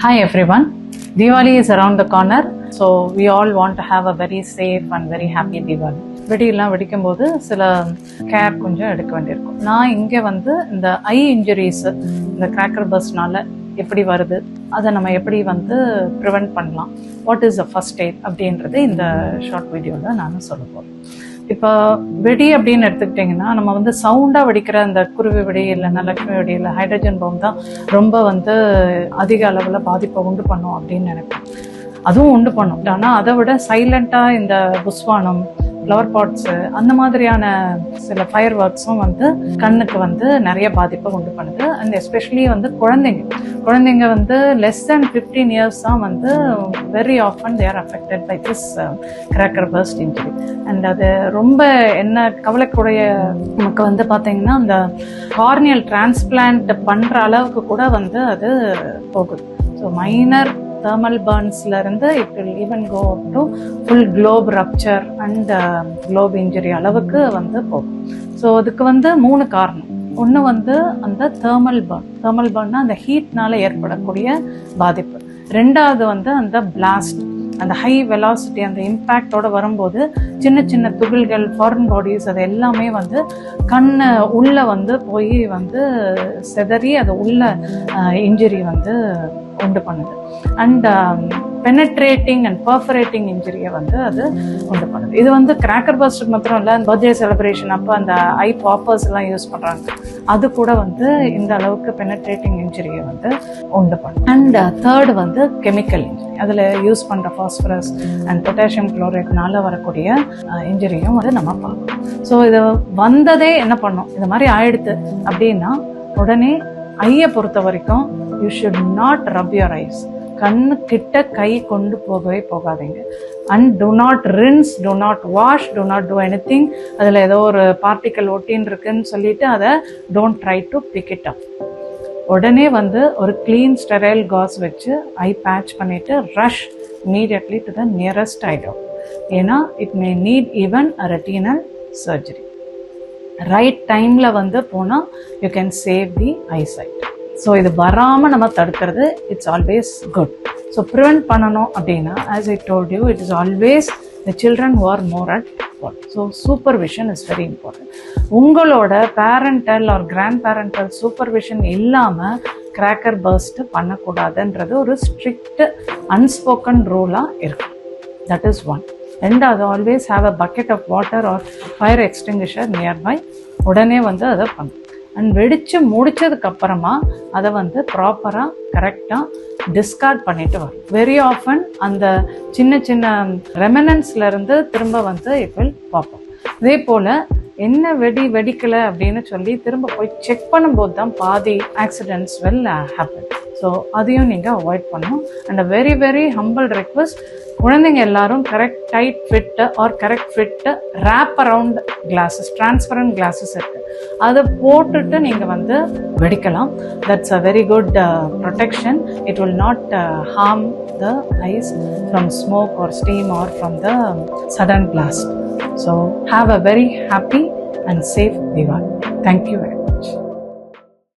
Hi everyone. Diwali is around the corner, so we all want to have a very safe and very happy Diwali. வெடியெல்லாம் வெடிக்கும் போது சில care கொஞ்சம் எடுக்க வேண்டியிருக்கும். நான் இங்கே வந்து இந்த ஐ இன்ஜுரிஸ் இந்த கிராக்கர் பர்ஸ்ட்னால எப்படி வருது, அதை நம்ம எப்படி வந்து ப்ரிவெண்ட் பண்ணலாம், what is the first eight அப்படின்றது இந்த ஷார்ட் வீடியோவில் நான் சொல்ல போகிறேன். இப்போ வெடி அப்படின்னு எடுத்துக்கிட்டிங்கன்னா, நம்ம வந்து சவுண்டாக வெடிக்கிற அந்த குருவி வெடி இல்லைன்னா லக்ஷ்மி வெடி இல்லை ஹைட்ரஜன் பாம் தான் ரொம்ப வந்து அதிக அளவில் பாதிப்பை உண்டு பண்ணும் அப்படின்னு நினைப்பேன். அதுவும் உண்டு பண்ணும். ஆனால் அதை விட சைலண்ட்டாக இந்த புஸ்வானம், ஃப்ளவர் பாட்ஸு அந்த மாதிரியான சில ஃபயர் ஒர்க்ஸும் வந்து கண்ணுக்கு வந்து நிறைய பாதிப்பை உண்டு பண்ணுது. அண்ட் எஸ்பெஷலி வந்து குழந்தைங்க வந்து லெஸ் தேன் 15 இயர்ஸ் தான் வந்து very often they are affected by this cracker burst injury. And அது ரொம்ப என்ன கவலைக்குடைய நமக்கு வந்து பார்த்தீங்கன்னா, அந்த கார்னியல் டிரான்ஸ்பிளான்ட் பண்ணுற அளவுக்கு கூட வந்து அது போகுது. ஸோ மைனர் thermal burnsல இருந்து it will even go up to full globe rupture and globe injury அளவுக்கு வந்து போகும். ஸோ அதுக்கு வந்து 3 காரணம். ஒன்று வந்து அந்த thermal burn அந்த ஹீட்னால ஏற்படக்கூடிய பாதிப்பு. ரெண்டாவது வந்து அந்த பிளாஸ்ட், அந்த ஹை வெலாசிட்டி, அந்த இம்பேக்டோட வரும்போது சின்ன சின்ன துகள்கள், ஃபாரின் பாடிஸ், அது எல்லாமே வந்து கண்ணை உள்ள வந்து போய் வந்து செதறி அது உள்ள இன்ஜுரி வந்து உண்டு பண்ணுது. அண்ட் பெனட்ரேட்டிங் அண்ட் பர்ஃபரேட்டிங் இன்ஜுரியை வந்து அது உண்டு பண்ணுது. இது வந்து கிராக்கர் பர்ஸ்ட் மாத்திரம் இல்லை, பர்த்டே செலிப்ரேஷன் அப்போ அந்த ஐ பாப்பர்ஸ் எல்லாம் யூஸ் பண்ணுறாங்க, அது கூட வந்து இந்த அளவுக்கு பெனட்ரேட்டிங் இன்ஜுரியை வந்து உண்டு பண்ணும். அண்ட் தேர்டு வந்து கெமிக்கல் இன்ஜுரி, அதில் யூஸ் பண்ணுற ஃபாஸ்பரஸ் அண்ட் பொட்டாசியம் குளோரைட்னால வரக்கூடிய இன்ஜுரியும் வந்து நம்ம பார்க்கணும். ஸோ இது வந்ததே என்ன பண்ணும், இது மாதிரி ஆயிடுது அப்படின்னா உடனே ஐயை பொறுத்த வரைக்கும் you should not rub your eyes. கண்ணு கிட்ட கை கொண்டு போகவே போகாதீங்க. And do not rinse, do not wash, do not do anything. அதில் ஏதோ ஒரு பார்ட்டிக்கல் ஒட்டின்னு இருக்குன்னு சொல்லிட்டு அதை don't try to pick it up. உடனே வந்து ஒரு கிளீன் ஸ்டெரைல் காஸ் வச்சு ஐ பேட்ச் பண்ணிட்டு rush immediately to the nearest eye doctor. ஏன்னா it may need even a retinal surgery. Right டைமில் வந்து போனால் you can save the eyesight. So இது வராமல் நம்ம தடுக்கிறது it's always good. So prevent பண்ணணும் அப்படின்னா, as I told you, it is always the children who are more at fault. So supervision is very important. உங்களோட parental or grand parental supervision இல்லாமல் cracker burst பண்ணக்கூடாதுன்றது ஒரு strict unspoken ரூலாக இருக்கு. That is one. ரெண்டாவது, always have a bucket of water or fire extinguisher nearby. உடனே வந்து அதை பண்ணும். அண்ட் வெடித்து முடிச்சதுக்கு அப்புறமா அதை வந்து ப்ராப்பராக கரெக்டாக டிஸ்கார்ட் பண்ணிட்டு வரும். வெரி ஆஃபன் அந்த சின்ன சின்ன ரெமனன்ஸ்லேருந்து திரும்ப வந்து இட் வில் பாப்போம். இதே போல் என்ன வெடிக்கலை அப்படின்னு சொல்லி திரும்ப போய் செக் பண்ணும்போது தான் பாதி ஆக்சிடென்ட்ஸ் வில் ஹேப்பன். ஸோ அதையும் நீங்கள் அவாய்ட் பண்ணணும். And very very humble request, குழந்தைங்க எல்லாரும் correct tight fit or correct fit wrap around glasses, transparent glasses இருக்குது, அதை போட்டுட்டு நீங்கள் வந்து வெடிக்கலாம். That's a very good protection. It will not harm the eyes from smoke or steam or from the sudden blast. So have a very happy and safe Diwali. Thank you very much.